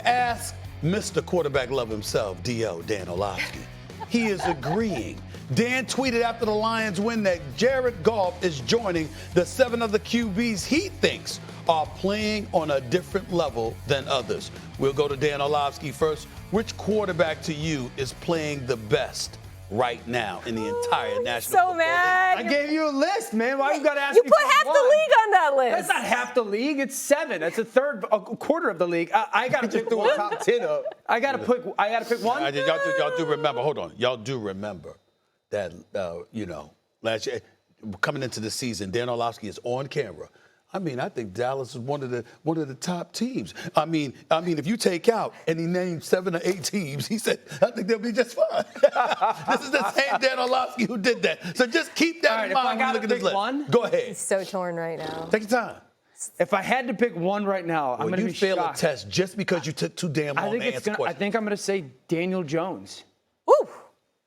ask Mr. Quarterback Love himself, D.O., Dan Orlovsky, he is agreeing. Dan tweeted after the Lions win that Jared Goff is joining the 7 other QBs he thinks are playing on a different level than others. We'll go to Dan Orlovsky first. Which quarterback to you is playing the best right now in the entire National Football League? I gave you a list, man. Why you got to ask me? You put half the league on that list. That's not half the league. It's 7. That's a quarter of the league. I got to pick threw a top 10 up. I got to pick one. Y'all do remember. Hold on. Y'all do remember that last year coming into the season, Dan Orlovsky is on camera. I think Dallas is one of the top teams. I mean, if you take out and he named 7 or 8 teams, he said, I think they'll be just fine. This is the same Dan Orlovsky who did that. So just keep that in mind when you look at this list. One, go ahead. He's so torn right now. Take your time. If I had to pick one right now, I'm going to be fail shocked. a test just because you took too damn long to answer questions. I think I'm going to say Daniel Jones. Woo!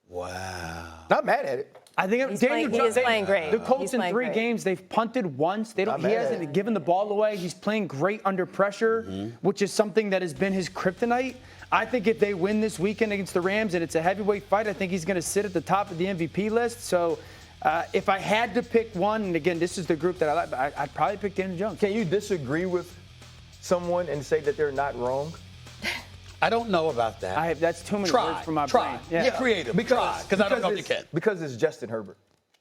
Wow. Not mad at it. I think he is playing great. The Colts in 3 games, they've punted once. He hasn't given the ball away. He's playing great under pressure, which is something that has been his kryptonite. I think if they win this weekend against the Rams and it's a heavyweight fight, I think he's going to sit at the top of the MVP list. So if I had to pick one, and again, this is the group that I like, I'd probably pick Daniel Jones. Can you disagree with someone and say that they're not wrong? I don't know about that. That's too many words for my brain. Yeah, creative. Because I don't know if you can. Because it's Justin Herbert.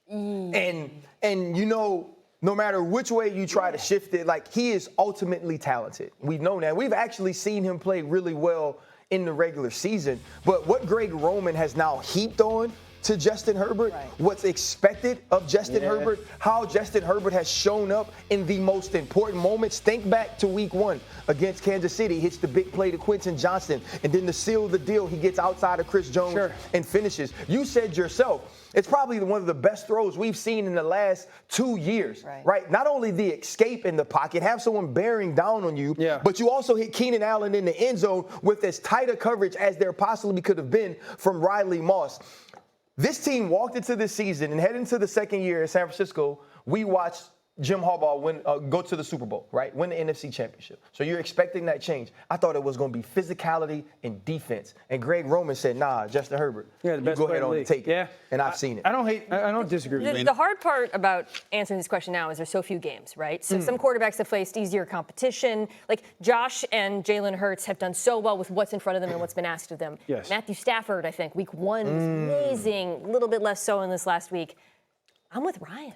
And no matter which way you try to shift it, he is ultimately talented. We've known that. We've actually seen him play really well in the regular season. But what Greg Roman has now heaped on to Justin Herbert, what's expected of Justin Herbert, how Justin Herbert has shown up in the most important moments. Think back to week 1 against Kansas City, hits the big play to Quentin Johnston, and then to seal the deal, he gets outside of Chris Jones and finishes. You said yourself, it's probably one of the best throws we've seen in the last 2 years, right? Not only the escape in the pocket, have someone bearing down on you, but you also hit Keenan Allen in the end zone with as tight a coverage as there possibly could have been from Riley Moss. This team walked into this season and headed into the second year in San Francisco. We watched Jim Harbaugh go to the Super Bowl, right? Win the NFC Championship. So you're expecting that change. I thought it was going to be physicality and defense. And Greg Roman said, nah, Justin Herbert, the best go ahead on and take it. Yeah. And I've seen it. I don't disagree with you. The hard part about answering this question now is there's so few games, right? So some quarterbacks have faced easier competition. Like Josh and Jalen Hurts have done so well with what's in front of them and what's been asked of them. Yes. Matthew Stafford, I think, week 1 was amazing. A little bit less so in this last week. I'm with Ryan.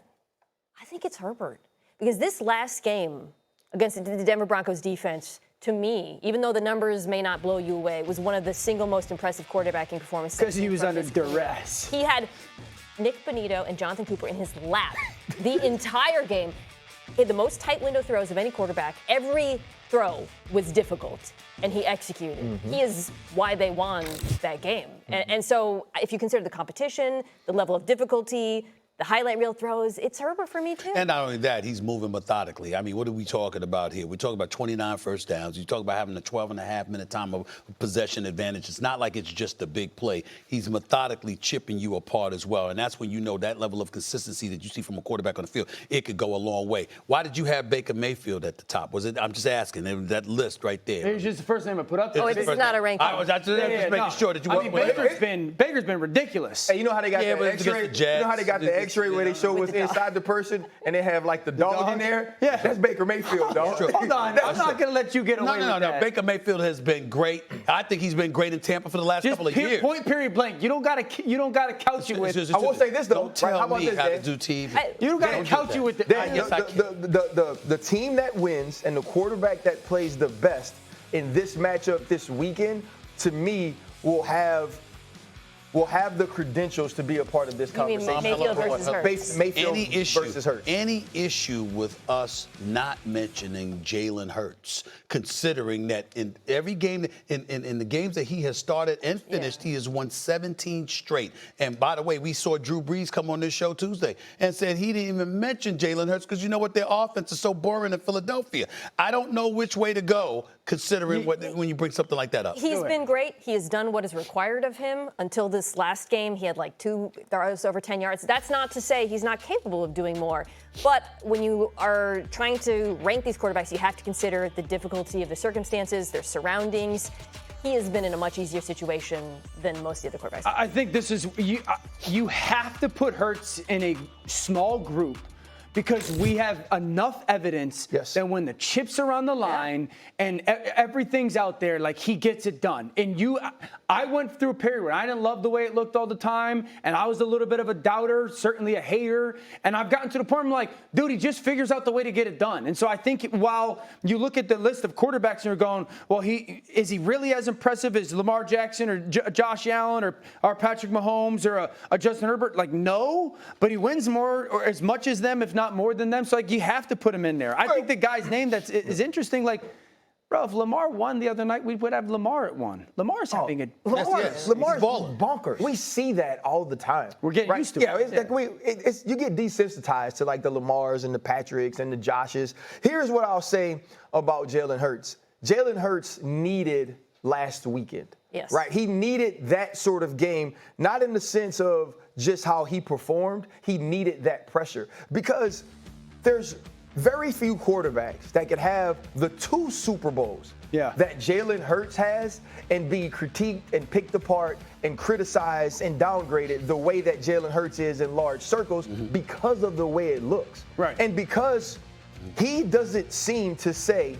I think it's Herbert. Because this last game against the Denver Broncos defense, to me, even though the numbers may not blow you away, was one of the single most impressive quarterbacking performances. Because he was under duress. He had Nick Bonito and Jonathan Cooper in his lap the entire game. He had the most tight window throws of any quarterback. Every throw was difficult, and he executed. He is why they won that game. And so if you consider the competition, the level of difficulty, the highlight reel throws, it's Herbert for me, too. And not only that, he's moving methodically. I mean, what are we talking about here? We're talking about 29 first downs. You talk about having a 12-and-a-half-minute time of possession advantage. It's not like it's just a big play. He's methodically chipping you apart as well. And that's when you know that level of consistency that you see from a quarterback on the field, it could go a long way. Why did you have Baker Mayfield at the top? Was it? I'm just asking. That list right there. It was just the first name I put up there. Oh, it's not a ranking. I was just making sure that you weren't. Baker's been ridiculous. Hey, you know how they got the X-ray? You know how they got the X-ray where they show what's inside the person and they have the dog in there? Yeah. That's Baker Mayfield, dog. Hold on. I'm not going to let you get away with that. No. Baker Mayfield has been great. I think he's been great in Tampa for the last couple of years. Point, period, blank. You don't got to couch you with. I will say this, though. Don't tell me how to do TV. You don't got to couch you with the team that wins and the quarterback that plays the best in this matchup this weekend, to me, will have the credentials to be a part of this conversation. You mean Mayfield versus Hurts? Mayfield versus Hurts. Any issue with us not mentioning Jalen Hurts, considering that in every game, in the games that he has started and finished, he has won 17 straight. And by the way, we saw Drew Brees come on this show Tuesday and said he didn't even mention Jalen Hurts because you know what, their offense is so boring in Philadelphia. I don't know which way to go, considering when you bring something like that up. He's been great. He has done what is required of him until this this last game, he had like 2 throws over 10 yards. That's not to say he's not capable of doing more. But when you are trying to rank these quarterbacks, you have to consider the difficulty of the circumstances, their surroundings. He has been in a much easier situation than most of the other quarterbacks. I think this is you have to put Hurts in a small group because we have enough evidence that when the chips are on the line and everything's out there, like he gets it done. And I went through a period where I didn't love the way it looked all the time, and I was a little bit of a doubter, certainly a hater. And I've gotten to the point where I'm like, dude, he just figures out the way to get it done. And so I think while you look at the list of quarterbacks and you're going, well, is he really as impressive as Lamar Jackson or Josh Allen or Patrick Mahomes or a Justin Herbert? Like, no, but he wins more or as much as them, if not more than them. So like you have to put him in there. I think the guy's name is interesting. Like, bro, if Lamar won the other night, we would have Lamar at 1. Lamar's having Lamar's bonkers. We see that all the time. We're getting used to it. Like you get desensitized to like the Lamars and the Patricks and the Joshes. Here's what I'll say about Jalen Hurts. Jalen Hurts needed last weekend. Yes. Right? He needed that sort of game, not in the sense of just how he performed. He needed that pressure because there's very few quarterbacks that could have the 2 Super Bowls that Jalen Hurts has and be critiqued and picked apart and criticized and downgraded the way that Jalen Hurts is in large circles because of the way it looks. Right. And because he doesn't seem to say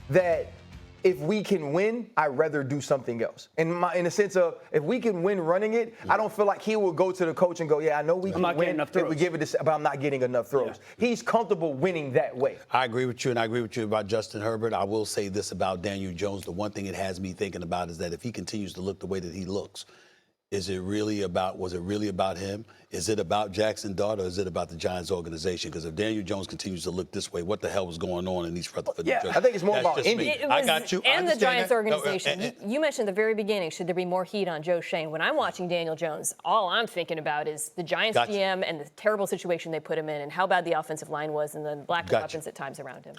that if we can win, I'd rather do something else. In the sense of, if we can win running it, I don't feel like he will go to the coach and go, I know we can win if we give it this, but I'm not getting enough throws. Yeah. He's comfortable winning that way. I agree with you, and I agree with you about Justin Herbert. I will say this about Daniel Jones. The one thing it has me thinking about is that if he continues to look the way that he looks, was it really about him? Is it about Jackson Dart, or is it about the Giants organization? Because if Daniel Jones continues to look this way, what the hell was going on in East Rutherford, New Jersey? I think it's more about Indy. I got you. And the Giants organization. You mentioned at the very beginning, should there be more heat on Joe Schoen? When I'm watching Daniel Jones, all I'm thinking about is the Giants GM and the terrible situation they put him in and how bad the offensive line was and the lack of weapons at times around him.